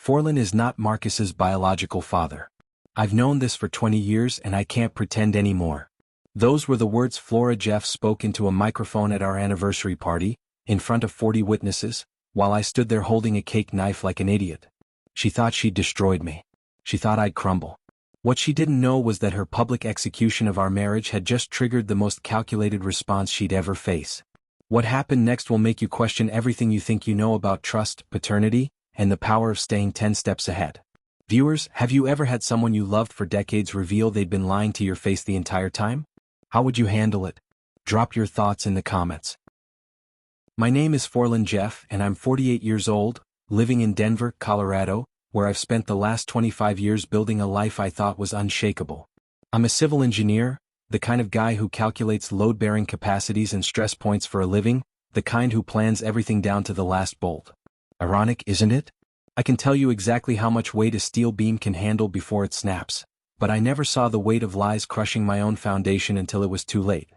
Forlan is not Marcus's biological father. I've known this for 20 years and I can't pretend anymore. Those were the words Flora Jeff spoke into a microphone at our anniversary party, in front of 40 witnesses, while I stood there holding a cake knife like an idiot. She thought she'd destroyed me. She thought I'd crumble. What she didn't know was that her public execution of our marriage had just triggered the most calculated response she'd ever face. What happened next will make you question everything you think you know about trust, paternity, and the power of staying 10 steps ahead. Viewers, have you ever had someone you loved for decades reveal they'd been lying to your face the entire time? How would you handle it? Drop your thoughts in the comments. My name is Forlan Jeff and I'm 48 years old, living in Denver, Colorado, where I've spent the last 25 years building a life I thought was unshakable. I'm a civil engineer, the kind of guy who calculates load-bearing capacities and stress points for a living, the kind who plans everything down to the last bolt. Ironic, isn't it? I can tell you exactly how much weight a steel beam can handle before it snaps, but I never saw the weight of lies crushing my own foundation until it was too late.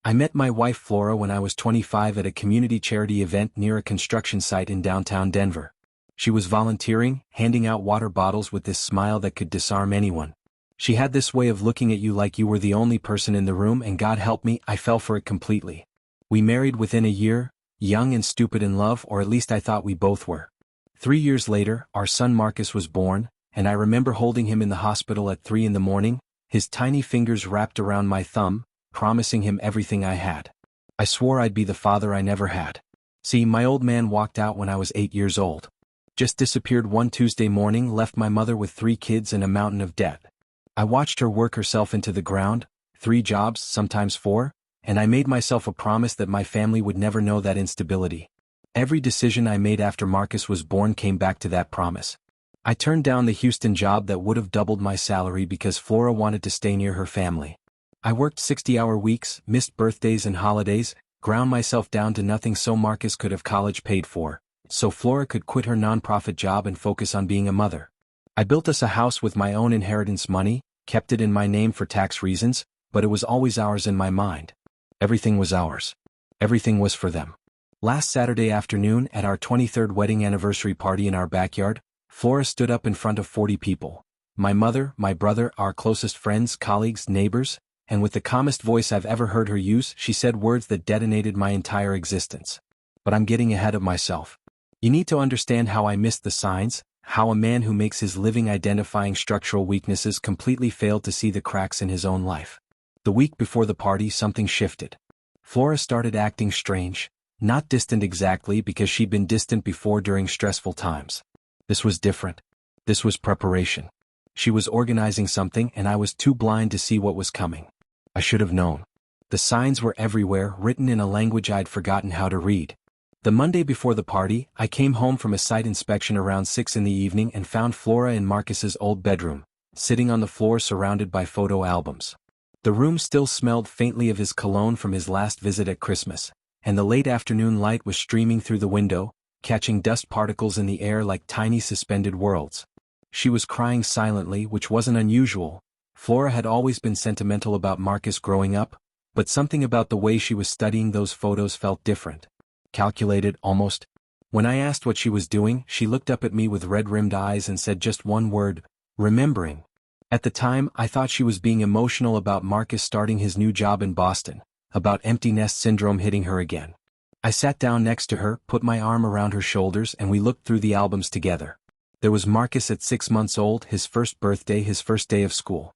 I met my wife Flora when I was 25 at a community charity event near a construction site in downtown Denver. She was volunteering, handing out water bottles with this smile that could disarm anyone. She had this way of looking at you like you were the only person in the room, and God help me, I fell for it completely. We married within a year, young and stupid in love, or at least I thought we both were. 3 years later, our son Marcus was born, and I remember holding him in the hospital at 3 in the morning, his tiny fingers wrapped around my thumb, promising him everything I had. I swore I'd be the father I never had. See, my old man walked out when I was 8 years old. Just disappeared one Tuesday morning, left my mother with 3 kids and a mountain of debt. I watched her work herself into the ground, 3 jobs, sometimes 4, and I made myself a promise that my family would never know that instability. Every decision I made after Marcus was born came back to that promise. I turned down the Houston job that would have doubled my salary because Flora wanted to stay near her family. I worked 60-hour weeks, missed birthdays and holidays, ground myself down to nothing so Marcus could have college paid for, so Flora could quit her nonprofit job and focus on being a mother. I built us a house with my own inheritance money, kept it in my name for tax reasons, but it was always ours in my mind. Everything was ours. Everything was for them. Last Saturday afternoon, at our 23rd wedding anniversary party in our backyard, Flora stood up in front of 40 people. My mother, my brother, our closest friends, colleagues, neighbors, and with the calmest voice I've ever heard her use, she said words that detonated my entire existence. But I'm getting ahead of myself. You need to understand how I missed the signs, how a man who makes his living identifying structural weaknesses completely failed to see the cracks in his own life. The week before the party, something shifted. Flora started acting strange, not distant exactly because she'd been distant before during stressful times. This was different. This was preparation. She was organizing something and I was too blind to see what was coming. I should have known. The signs were everywhere, written in a language I'd forgotten how to read. The Monday before the party, I came home from a site inspection around 6 in the evening and found Flora in Marcus's old bedroom, sitting on the floor surrounded by photo albums. The room still smelled faintly of his cologne from his last visit at Christmas, and the late afternoon light was streaming through the window, catching dust particles in the air like tiny suspended worlds. She was crying silently, which wasn't unusual. Flora had always been sentimental about Marcus growing up, but something about the way she was studying those photos felt different. Calculated, almost. When I asked what she was doing, she looked up at me with red-rimmed eyes and said just one word: remembering. At the time, I thought she was being emotional about Marcus starting his new job in Boston, about empty nest syndrome hitting her again. I sat down next to her, put my arm around her shoulders, and we looked through the albums together. There was Marcus at 6 months old, his first birthday, his first day of school.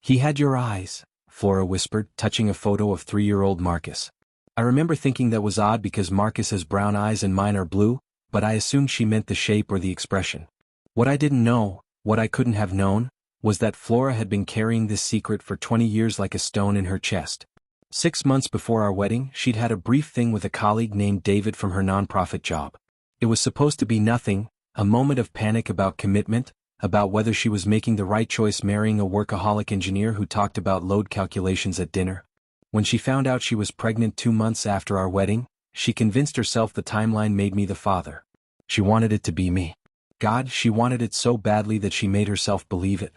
"He had your eyes," Flora whispered, touching a photo of 3-year-old Marcus. I remember thinking that was odd because Marcus has brown eyes and mine are blue, but I assumed she meant the shape or the expression. What I didn't know, what I couldn't have known, was that Flora had been carrying this secret for 20 years like a stone in her chest. 6 months before our wedding, she'd had a brief thing with a colleague named David from her nonprofit job. It was supposed to be nothing, a moment of panic about commitment, about whether she was making the right choice marrying a workaholic engineer who talked about load calculations at dinner. When she found out she was pregnant 2 months after our wedding, she convinced herself the timeline made me the father. She wanted it to be me. God, she wanted it so badly that she made herself believe it.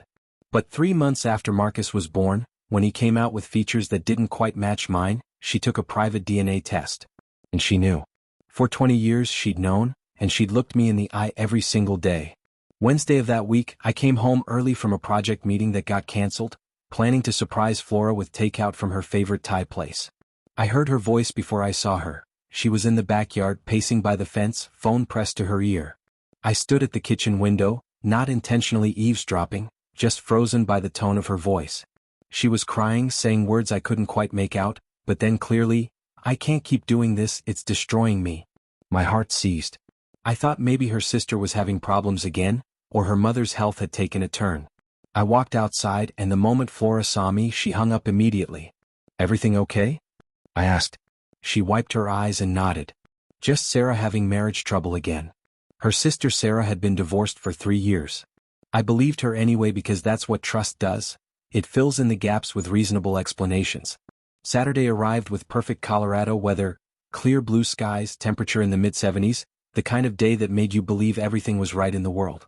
But 3 months after Marcus was born, when he came out with features that didn't quite match mine, she took a private DNA test. And she knew. For 20 years she'd known, and she'd looked me in the eye every single day. Wednesday of that week, I came home early from a project meeting that got canceled, planning to surprise Flora with takeout from her favorite Thai place. I heard her voice before I saw her. She was in the backyard, pacing by the fence, phone pressed to her ear. I stood at the kitchen window, not intentionally eavesdropping, just frozen by the tone of her voice. She was crying, saying words I couldn't quite make out, but then clearly, "I can't keep doing this, it's destroying me." My heart seized. I thought maybe her sister was having problems again, or her mother's health had taken a turn. I walked outside, and the moment Flora saw me, she hung up immediately. "Everything okay?" I asked. She wiped her eyes and nodded. "Just Sarah having marriage trouble again." Her sister Sarah had been divorced for 3 years. I believed her anyway because that's what trust does. It fills in the gaps with reasonable explanations. Saturday arrived with perfect Colorado weather, clear blue skies, temperature in the mid-70s, the kind of day that made you believe everything was right in the world.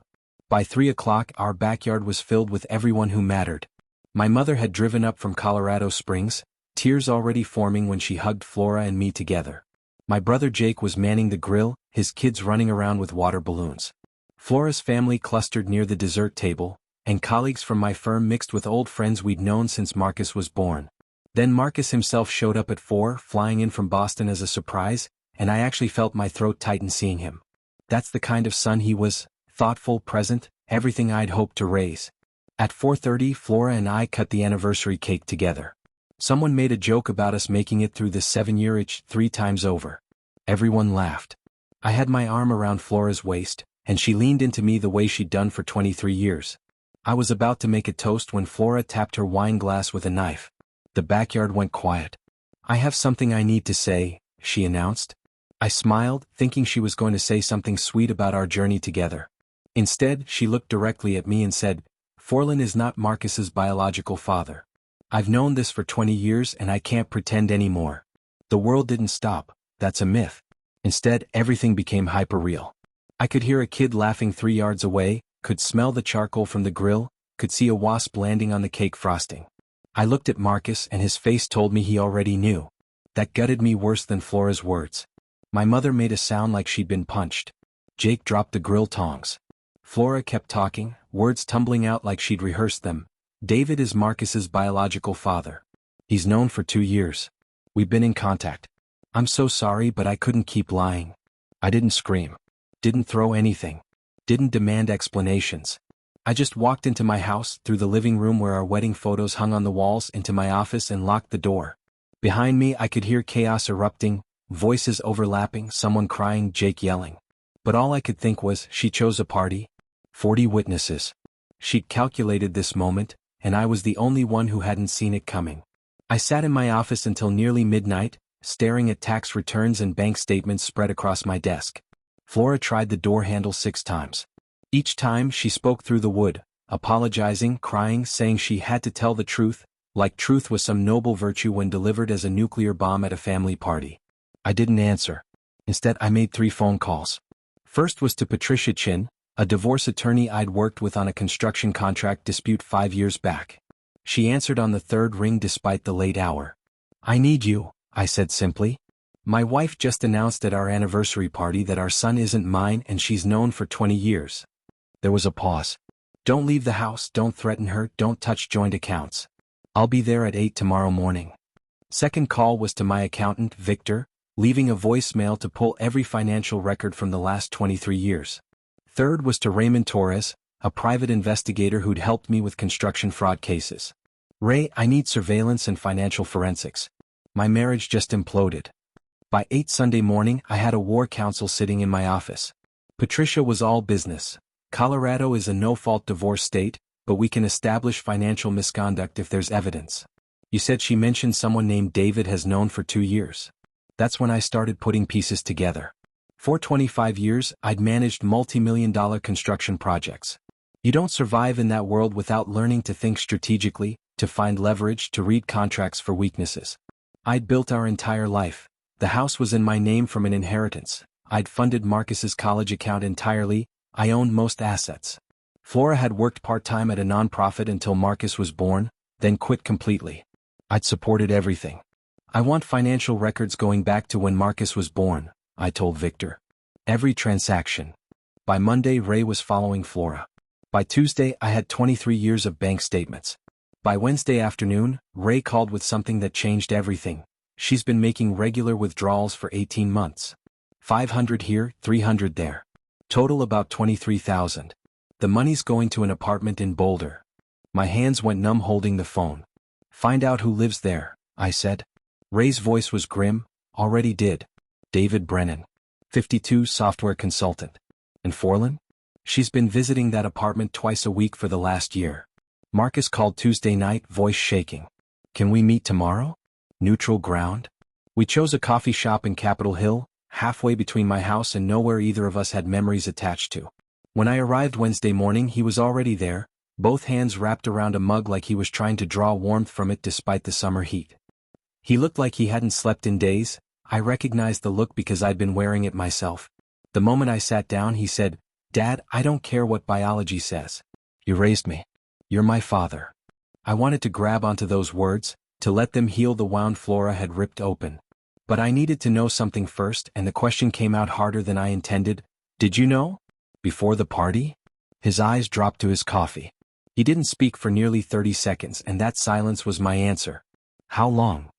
By 3 o'clock, our backyard was filled with everyone who mattered. My mother had driven up from Colorado Springs, tears already forming when she hugged Flora and me together. My brother Jake was manning the grill, his kids running around with water balloons. Flora's family clustered near the dessert table, and colleagues from my firm mixed with old friends we'd known since Marcus was born. Then Marcus himself showed up at 4, flying in from Boston as a surprise, and I actually felt my throat tighten seeing him. That's the kind of son he was, thoughtful, present, everything I'd hoped to raise. At 4:30, Flora and I cut the anniversary cake together. Someone made a joke about us making it through the 7-year itch 3 times over. Everyone laughed. I had my arm around Flora's waist, and she leaned into me the way she'd done for 23 years. I was about to make a toast when Flora tapped her wine glass with a knife. The backyard went quiet. "I have something I need to say," she announced. I smiled, thinking she was going to say something sweet about our journey together. Instead, she looked directly at me and said, "Forlin is not Marcus's biological father. I've known this for 20 years and I can't pretend anymore." The world didn't stop, that's a myth. Instead, everything became hyper-real. I could hear a kid laughing 3 yards away, could smell the charcoal from the grill, could see a wasp landing on the cake frosting. I looked at Marcus and his face told me he already knew. That gutted me worse than Flora's words. My mother made a sound like she'd been punched. Jake dropped the grill tongs. Flora kept talking, words tumbling out like she'd rehearsed them. "David is Marcus's biological father. He's known for 2 years. We've been in contact. I'm so sorry, but I couldn't keep lying." I didn't scream. Didn't throw anything. Didn't demand explanations. I just walked into my house, through the living room where our wedding photos hung on the walls, into my office and locked the door. Behind me I could hear chaos erupting, voices overlapping, someone crying, Jake yelling. But all I could think was, she chose a party. 40 witnesses. She'd calculated this moment, and I was the only one who hadn't seen it coming. I sat in my office until nearly midnight, staring at tax returns and bank statements spread across my desk. Flora tried the door handle 6 times. Each time she spoke through the wood, apologizing, crying, saying she had to tell the truth, like truth was some noble virtue when delivered as a nuclear bomb at a family party. I didn't answer. Instead, I made 3 phone calls. First was to Patricia Chin, a divorce attorney I'd worked with on a construction contract dispute 5 years back. She answered on the 3rd ring despite the late hour. "I need you," I said simply. "My wife just announced at our anniversary party that our son isn't mine and she's known for 20 years. There was a pause. "Don't leave the house, don't threaten her, don't touch joint accounts. I'll be there at 8 tomorrow morning." Second call was to my accountant, Victor, leaving a voicemail to pull every financial record from the last 23 years. Third was to Raymond Torres, a private investigator who'd helped me with construction fraud cases. "Ray, I need surveillance and financial forensics. My marriage just imploded." By 8 Sunday morning, I had a war counsel sitting in my office. Patricia was all business. "Colorado is a no-fault divorce state, but we can establish financial misconduct if there's evidence. You said she mentioned someone named David has known for 2 years." That's when I started putting pieces together. For 25 years, I'd managed multi-million-dollar construction projects. You don't survive in that world without learning to think strategically, to find leverage, to read contracts for weaknesses. I'd built our entire life. The house was in my name from an inheritance. I'd funded Marcus's college account entirely. I owned most assets. Flora had worked part-time at a nonprofit until Marcus was born, then quit completely. I'd supported everything. "I want financial records going back to when Marcus was born," I told Victor. "Every transaction." By Monday, Ray was following Flora. By Tuesday, I had 23 years of bank statements. By Wednesday afternoon, Ray called with something that changed everything. She's been making regular withdrawals for 18 months. 500 here, 300 there. Total about 23,000. The money's going to an apartment in Boulder. My hands went numb holding the phone. Find out who lives there, I said. Ray's voice was grim. Already did. David Brennan. 52, software consultant. And Forlin? She's been visiting that apartment twice a week for the last year. Marcus called Tuesday night, voice shaking. Can we meet tomorrow? Neutral ground? We chose a coffee shop in Capitol Hill, halfway between my house and nowhere either of us had memories attached to. When I arrived Wednesday morning, he was already there, both hands wrapped around a mug like he was trying to draw warmth from it despite the summer heat. He looked like he hadn't slept in days. I recognized the look because I'd been wearing it myself. The moment I sat down, he said, "Dad, I don't care what biology says. You raised me. You're my father." I wanted to grab onto those words, to let them heal the wound Flora had ripped open. But I needed to know something first, and the question came out harder than I intended. Did you know? Before the party? His eyes dropped to his coffee. He didn't speak for nearly 30 seconds, and that silence was my answer. How long?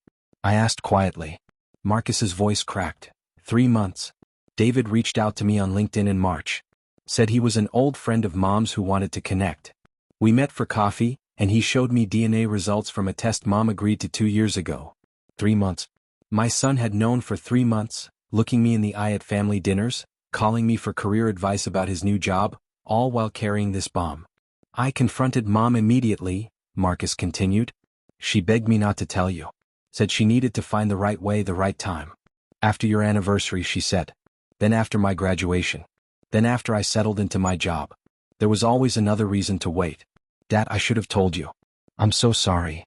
I asked quietly. Marcus's voice cracked. 3 months. David reached out to me on LinkedIn in March. Said he was an old friend of Mom's who wanted to connect. We met for coffee, and he showed me DNA results from a test Mom agreed to 2 years ago. 3 months. My son had known for 3 months, looking me in the eye at family dinners, calling me for career advice about his new job, all while carrying this bomb. I confronted Mom immediately, Marcus continued. She begged me not to tell you. Said she needed to find the right way, the right time. After your anniversary, she said. Then after my graduation. Then after I settled into my job. There was always another reason to wait. Dad, I should have told you. I'm so sorry.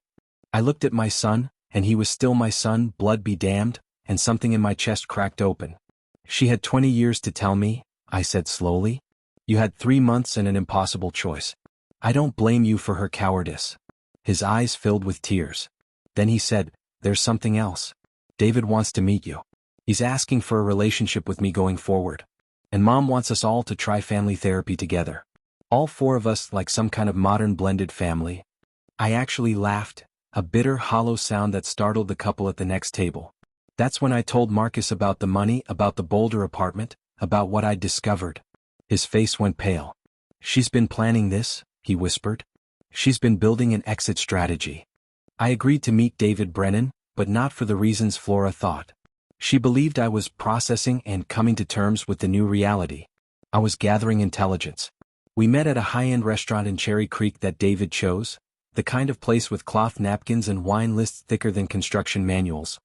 I looked at my son, and he was still my son, blood be damned, and something in my chest cracked open. She had 20 years to tell me, I said slowly. You had 3 months and an impossible choice. I don't blame you for her cowardice. His eyes filled with tears. Then he said, there's something else. David wants to meet you. He's asking for a relationship with me going forward. And Mom wants us all to try family therapy together. All 4 of us like some kind of modern blended family. I actually laughed, a bitter, hollow sound that startled the couple at the next table. That's when I told Marcus about the money, about the Boulder apartment, about what I'd discovered. His face went pale. She's been planning this, he whispered. She's been building an exit strategy. I agreed to meet David Brennan, but not for the reasons Flora thought. She believed I was processing and coming to terms with the new reality. I was gathering intelligence. We met at a high-end restaurant in Cherry Creek that David chose, the kind of place with cloth napkins and wine lists thicker than construction manuals.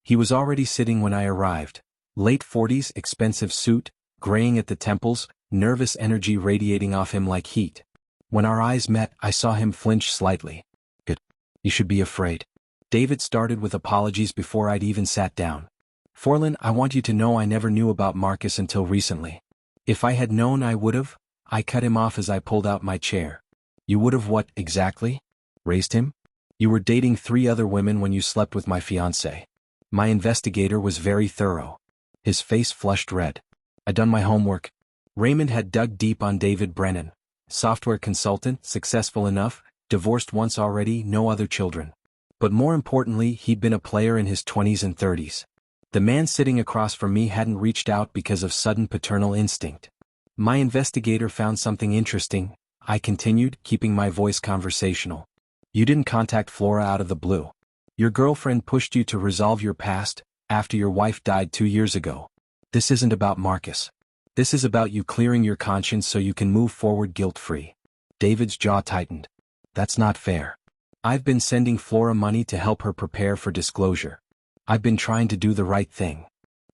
He was already sitting when I arrived. Late 40s, expensive suit, graying at the temples, nervous energy radiating off him like heat. When our eyes met, I saw him flinch slightly. Good. You should be afraid. David started with apologies before I'd even sat down. Forlin, I want you to know I never knew about Marcus until recently. If I had known I would've. I cut him off as I pulled out my chair. You would've what, exactly? Raised him? You were dating 3 other women when you slept with my fiancée. My investigator was very thorough. His face flushed red. I'd done my homework. Raymond had dug deep on David Brennan. Software consultant, successful enough, divorced once already, no other children. But more importantly, he'd been a player in his 20s and 30s. The man sitting across from me hadn't reached out because of sudden paternal instinct. My investigator found something interesting, I continued, keeping my voice conversational. You didn't contact Flora out of the blue. Your girlfriend pushed you to resolve your past, after your wife died 2 years ago. This isn't about Marcus. This is about you clearing your conscience so you can move forward guilt-free. David's jaw tightened. That's not fair. I've been sending Flora money to help her prepare for disclosure. I've been trying to do the right thing.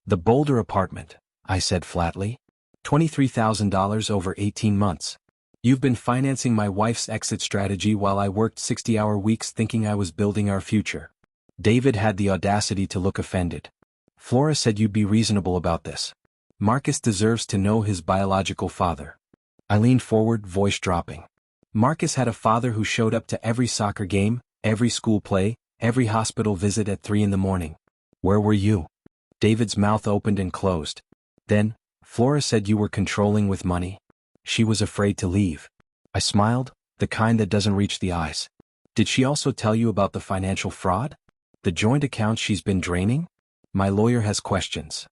The Boulder apartment, I said flatly. $23,000 over 18 months. You've been financing my wife's exit strategy while I worked 60-hour weeks thinking I was building our future. David had the audacity to look offended. Flora said you'd be reasonable about this. Marcus deserves to know his biological father. I leaned forward, voice dropping. Marcus had a father who showed up to every soccer game, every school play, every hospital visit at 3 in the morning. Where were you? David's mouth opened and closed. Then, Flora said you were controlling with money. She was afraid to leave. I smiled, the kind that doesn't reach the eyes. Did she also tell you about the financial fraud? The joint accounts she's been draining? My lawyer has questions.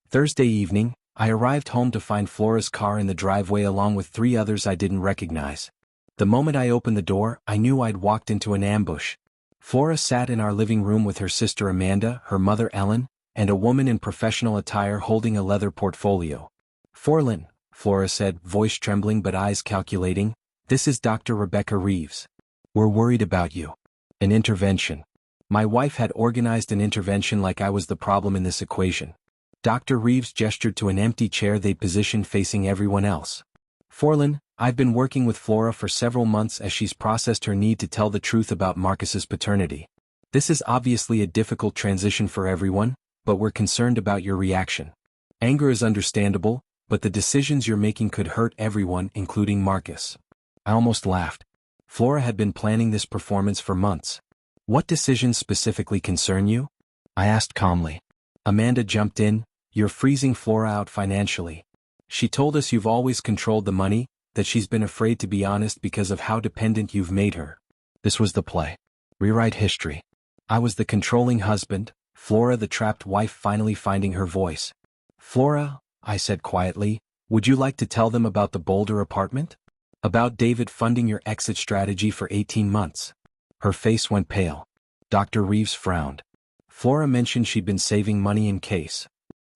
Thursday evening, I arrived home to find Flora's car in the driveway along with 3 others I didn't recognize. The moment I opened the door, I knew I'd walked into an ambush. Flora sat in our living room with her sister Amanda, her mother Ellen, and a woman in professional attire holding a leather portfolio. "Forlin," Flora said, voice trembling but eyes calculating, "this is Dr. Rebecca Reeves. We're worried about you." An intervention. My wife had organized an intervention like I was the problem in this equation. Dr. Reeves gestured to an empty chair they'd positioned facing everyone else. "Forlin, I've been working with Flora for several months as she's processed her need to tell the truth about Marcus's paternity. This is obviously a difficult transition for everyone, but we're concerned about your reaction. Anger is understandable, but the decisions you're making could hurt everyone, including Marcus." I almost laughed. Flora had been planning this performance for months. "What decisions specifically concern you?" I asked calmly. Amanda jumped in, "You're freezing Flora out financially. She told us you've always controlled the money, that she's been afraid to be honest because of how dependent you've made her." This was the play. Rewrite history. I was the controlling husband, Flora the trapped wife finally finding her voice. "Flora," I said quietly, "would you like to tell them about the Boulder apartment? About David funding your exit strategy for 18 months? Her face went pale. Dr. Reeves frowned. Flora mentioned she'd been saving money in case.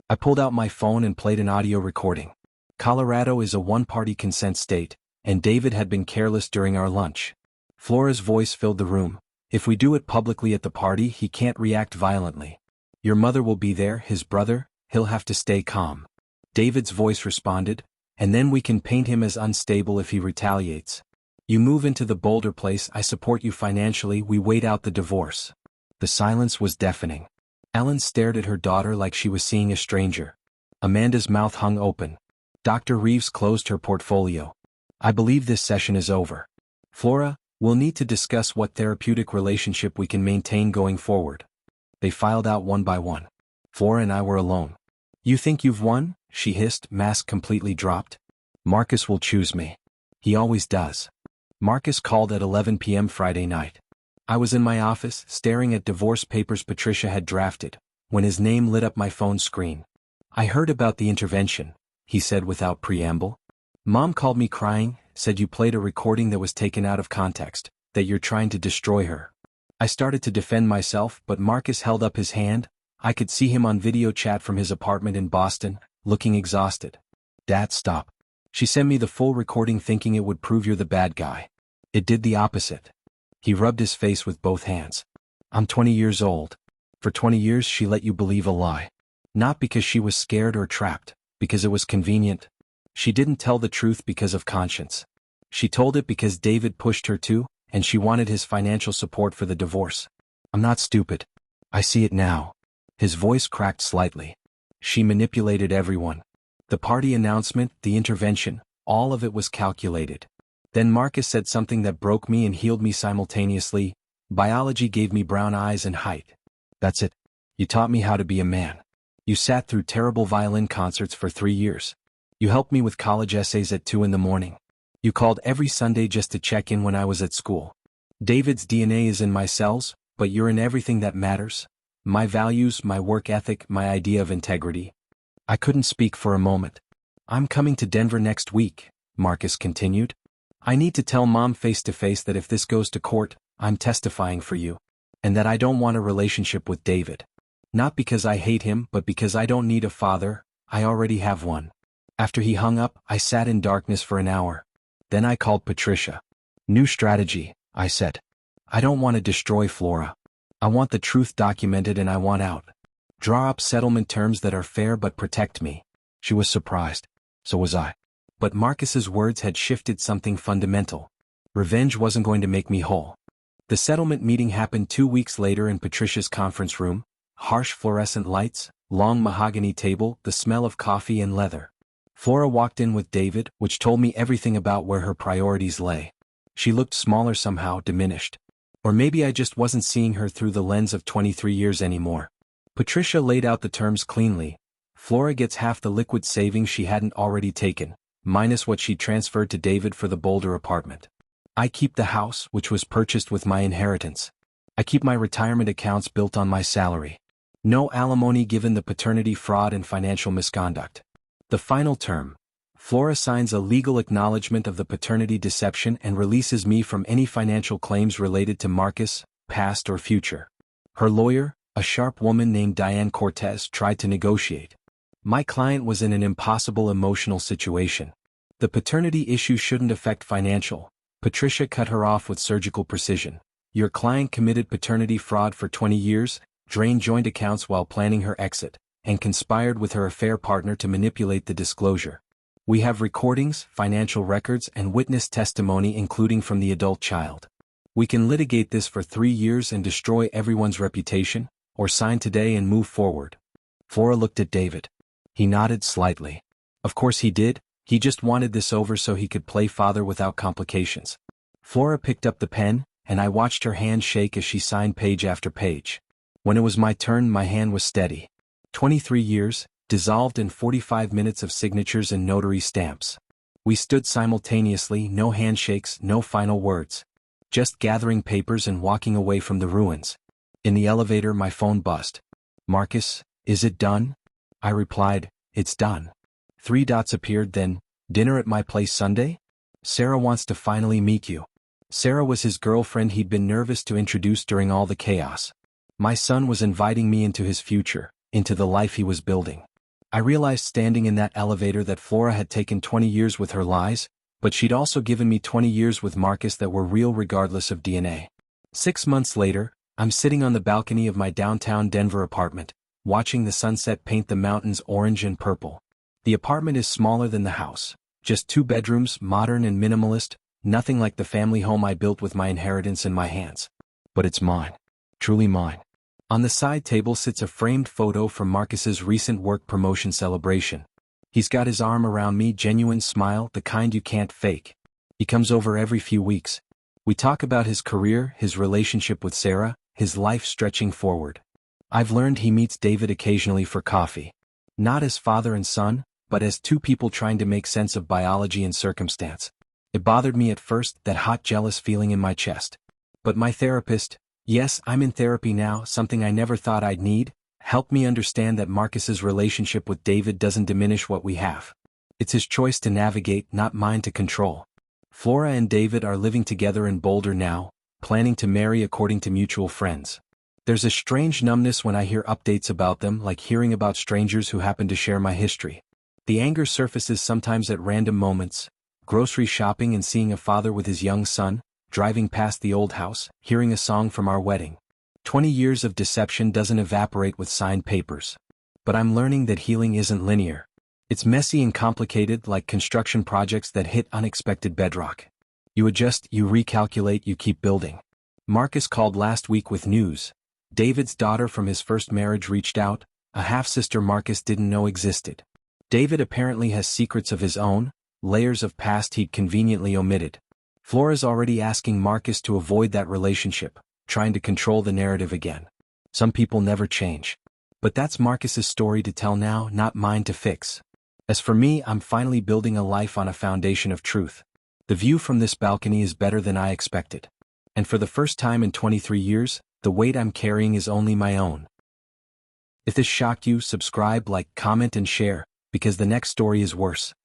I pulled out my phone and played an audio recording. Colorado is a one-party consent state, and David had been careless during our lunch. Flora's voice filled the room. "If we do it publicly at the party, he can't react violently. Your mother will be there, his brother, he'll have to stay calm." David's voice responded, "And then we can paint him as unstable if he retaliates. You move into the Boulder place, I support you financially, we wait out the divorce." The silence was deafening. Ellen stared at her daughter like she was seeing a stranger. Amanda's mouth hung open. Dr. Reeves closed her portfolio. "I believe this session is over. Flora, we'll need to discuss what therapeutic relationship we can maintain going forward." They filed out one by one. Flora and I were alone. "You think you've won?" she hissed, mask completely dropped. "Marcus will choose me. He always does." Marcus called at 11 p.m. Friday night. I was in my office, staring at divorce papers Patricia had drafted, when his name lit up my phone screen. "I heard about the intervention," he said without preamble. "Mom called me crying, said you played a recording that was taken out of context, that you're trying to destroy her." I started to defend myself, but Marcus held up his hand. I could see him on video chat from his apartment in Boston, looking exhausted. "Dad, stop. She sent me the full recording thinking it would prove you're the bad guy. It did the opposite." He rubbed his face with both hands. "I'm 20 years old. For 20 years she let you believe a lie. Not because she was scared or trapped, because it was convenient. She didn't tell the truth because of conscience. She told it because David pushed her to, and she wanted his financial support for the divorce. I'm not stupid. I see it now." His voice cracked slightly. "She manipulated everyone. The party announcement, the intervention, all of it was calculated." Then Marcus said something that broke me and healed me simultaneously. "Biology gave me brown eyes and height. That's it. You taught me how to be a man. You sat through terrible violin concerts for 3 years. You helped me with college essays at 2 in the morning. You called every Sunday just to check in when I was at school. David's DNA is in my cells, but you're in everything that matters. My values, my work ethic, my idea of integrity." I couldn't speak for a moment. "I'm coming to Denver next week," Marcus continued. "I need to tell Mom face to face that if this goes to court, I'm testifying for you. And that I don't want a relationship with David. Not because I hate him, but because I don't need a father, I already have one." After he hung up, I sat in darkness for an hour. Then I called Patricia. "New strategy," I said. "I don't want to destroy Flora. I want the truth documented and I want out. Draw up settlement terms that are fair but protect me." She was surprised. So was I. But Marcus's words had shifted something fundamental. Revenge wasn't going to make me whole. The settlement meeting happened 2 weeks later in Patricia's conference room. Harsh fluorescent lights, long mahogany table, the smell of coffee and leather. Flora walked in with David, which told me everything about where her priorities lay. She looked smaller somehow, diminished. Or maybe I just wasn't seeing her through the lens of 23 years anymore. Patricia laid out the terms cleanly. Flora gets half the liquid savings she hadn't already taken, minus what she transferred to David for the Boulder apartment. I keep the house, which was purchased with my inheritance. I keep my retirement accounts built on my salary. No alimony given the paternity fraud and financial misconduct. The final term. Flora signs a legal acknowledgement of the paternity deception and releases me from any financial claims related to Marcus, past or future. Her lawyer, a sharp woman named Diane Cortez, tried to negotiate. My client was in an impossible emotional situation. The paternity issue shouldn't affect financial. Patricia cut her off with surgical precision. Your client committed paternity fraud for 20 years, drained joint accounts while planning her exit, and conspired with her affair partner to manipulate the disclosure. We have recordings, financial records, and witness testimony including from the adult child. We can litigate this for 3 years and destroy everyone's reputation, or sign today and move forward. Flora looked at David. He nodded slightly. Of course he did, he just wanted this over so he could play father without complications. Flora picked up the pen, and I watched her hand shake as she signed page after page. When it was my turn, my hand was steady. 23 years, dissolved in 45 minutes of signatures and notary stamps. We stood simultaneously, no handshakes, no final words. Just gathering papers and walking away from the ruins. In the elevator, my phone buzzed. Marcus, is it done? I replied, it's done. 3 dots appeared, then, dinner at my place Sunday? Sarah wants to finally meet you. Sarah was his girlfriend he'd been nervous to introduce during all the chaos. My son was inviting me into his future, into the life he was building. I realized standing in that elevator that Flora had taken 20 years with her lies, but she'd also given me 20 years with Marcus that were real regardless of DNA. 6 months later, I'm sitting on the balcony of my downtown Denver apartment, watching the sunset paint the mountains orange and purple. The apartment is smaller than the house, just 2 bedrooms, modern and minimalist, nothing like the family home I built with my inheritance in my hands. But it's mine. Truly mine. On the side table sits a framed photo from Marcus's recent work promotion celebration. He's got his arm around me, genuine smile, the kind you can't fake. He comes over every few weeks. We talk about his career, his relationship with Sarah, his life stretching forward. I've learned he meets David occasionally for coffee. Not as father and son, but as 2 people trying to make sense of biology and circumstance. It bothered me at first, that hot jealous feeling in my chest. But my therapist, yes, I'm in therapy now, something I never thought I'd need, helped me understand that Marcus's relationship with David doesn't diminish what we have. It's his choice to navigate, not mine to control. Flora and David are living together in Boulder now, planning to marry according to mutual friends. There's a strange numbness when I hear updates about them, like hearing about strangers who happen to share my history. The anger surfaces sometimes at random moments, grocery shopping and seeing a father with his young son, driving past the old house, hearing a song from our wedding. 20 years of deception doesn't evaporate with signed papers. But I'm learning that healing isn't linear. It's messy and complicated, like construction projects that hit unexpected bedrock. You adjust, you recalculate, you keep building. Marcus called last week with news. David's daughter from his first marriage reached out, a half-sister Marcus didn't know existed. David apparently has secrets of his own, layers of past he'd conveniently omitted. Flora's already asking Marcus to avoid that relationship, trying to control the narrative again. Some people never change. But that's Marcus's story to tell now, not mine to fix. As for me, I'm finally building a life on a foundation of truth. The view from this balcony is better than I expected. And for the first time in 23 years, the weight I'm carrying is only my own. If this shocked you, subscribe, like, comment and share, because the next story is worse.